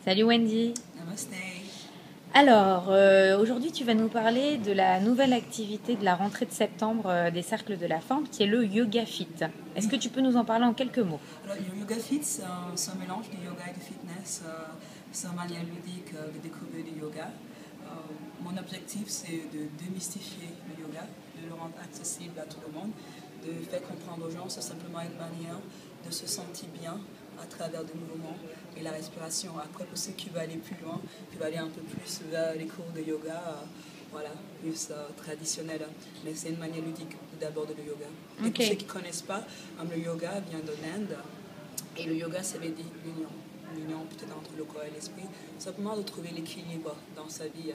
Salut Wendy. Namaste. Alors, aujourd'hui tu vas nous parler de la nouvelle activité de la rentrée de septembre des Cercles de la Forme qui est le Yoga Fit. Est-ce que tu peux nous en parler en quelques mots? Alors, le yoga fit, c'est un mélange de yoga et de fitness. C'est une manière ludique de découvrir le yoga. Mon objectif, c'est de démystifier le yoga, de le rendre accessible à tout le monde, de faire comprendre aux gens que c'est simplement une manière de se sentir bien à travers des mouvements et la respiration. Après, pour ceux qui veulent aller plus loin, qui veulent aller un peu plus vers les cours de yoga, voilà, plus traditionnel. Mais c'est une manière ludique d'aborder le yoga. Et Ok. pour ceux qui ne connaissent pas, le yoga vient de l'Inde. Et le yoga, ça veut dire l'union. L'union peut-être entre le corps et l'esprit. Simplement de trouver l'équilibre dans sa vie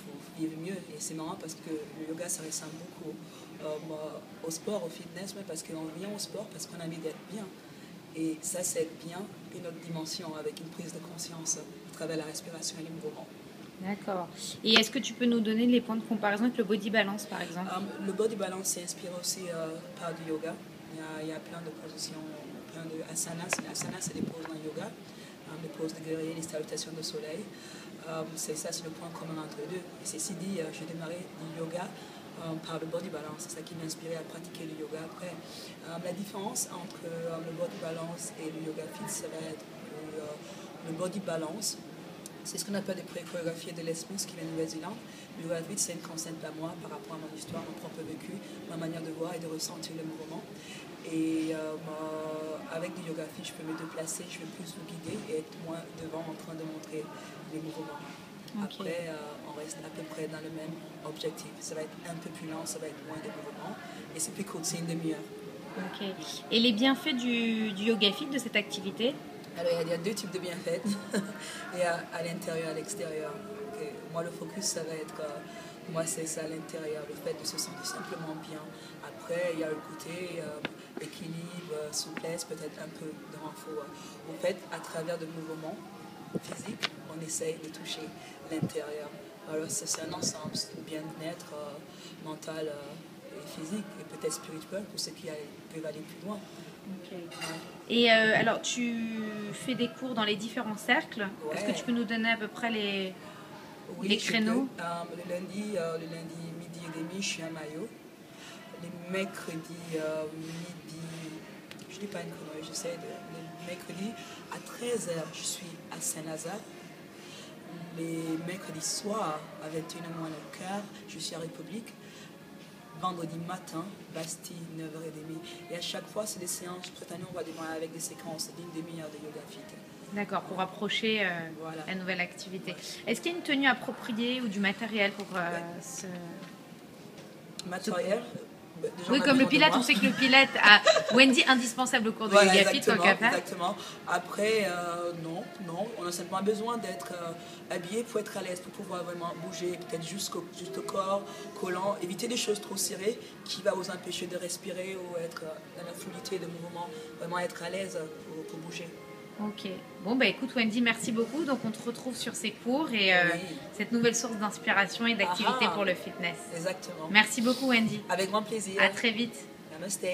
pour vivre mieux. Et c'est marrant parce que le yoga, ça ressemble beaucoup au sport, au fitness, mais parce qu'on vient au sport parce qu'on a envie d'être bien. Et ça, c'est être bien une autre dimension avec une prise de conscience à travers la respiration et les mouvements. D'accord. Et est-ce que tu peux nous donner les points de comparaison avec le body balance par exemple? Le body balance s'inspire aussi par du yoga. Il y a plein de positions, plein de asanas. Les asanas, c'est des poses dans le yoga, les poses de guerrier, les salutations de soleil. C'est ça, c'est le point commun entre les deux. Et ceci dit, j'ai démarré le yoga par le body balance. C'est ça qui m'a inspiré à pratiquer le yoga après. La différence entre le body balance et le yoga fit, ça va être que le body balance, c'est ce qu'on appelle des chorégraphies de l'esprit, ce qui vient de Nouvelle-Zélande. Le yoga fit, c'est une concept à moi par rapport à mon histoire, mon propre vécu, ma manière de voir et de ressentir le mouvement. Et avec du yoga fit, je peux me déplacer, je vais plus vous guider et être moins devant en train de montrer les mouvements. Ok. Après, on reste à peu près dans le même objectif. Ça va être un peu plus lent, ça va être moins de mouvements. Et c'est plus court, c'est une demi-heure. Ok. Et les bienfaits du Yoga Fit, de cette activité? Alors, il y a deux types de bienfaits. Il y a à l'intérieur et à l'extérieur. Okay. Moi, le focus, ça va être, moi, c'est ça à l'intérieur, le fait de se sentir simplement bien. Après, il y a le côté équilibre, souplesse, peut-être un peu de renfort. En fait, à travers des mouvements physiques, on essaye de toucher l'intérieur. Alors, c'est un ensemble, bien-être mental et physique, et peut-être spirituel pour ceux qui peuvent aller plus loin. Ok. Et alors, tu fais des cours dans les différents cercles. Ouais. Est-ce que tu peux nous donner à peu près les Oui, créneaux? le lundi midi et demi, je suis à Mayo. Les mercredis midi, je ne dis pas une connerie, j'essaie de. Les mercredis à 13h, je suis à Saint-Lazare. Les mercredis soirs, à 21h moins le quart, je suis à République. Vendredi matin, Bastille, 9h30. Et à chaque fois, c'est des séances. Cette année, on va démarrer avec des séquences d'une demi-heure de yoga fit. D'accord, pour approcher Voilà. la nouvelle activité. Est-ce qu'il y a une tenue appropriée ou du matériel pour ce... Matériel. Oui, comme le Pilate, on sait que le Pilate a Wendy indispensable au cours de Voilà, Yoga Fit, tant qu'à faire. exactement. Après, non, on a simplement besoin d'être habillé pour être à l'aise, pour pouvoir vraiment bouger, peut-être juste au corps, collant, éviter des choses trop serrées qui va vous empêcher de respirer ou être dans la fluidité de mouvement, vraiment être à l'aise pour bouger. Ok. Bon, bah écoute Wendy, merci beaucoup. Donc on te retrouve sur ces cours et Oui. cette nouvelle source d'inspiration et d'activité Ah, pour le fitness. exactement. Merci beaucoup Wendy. Avec grand plaisir. À très vite. Namaste.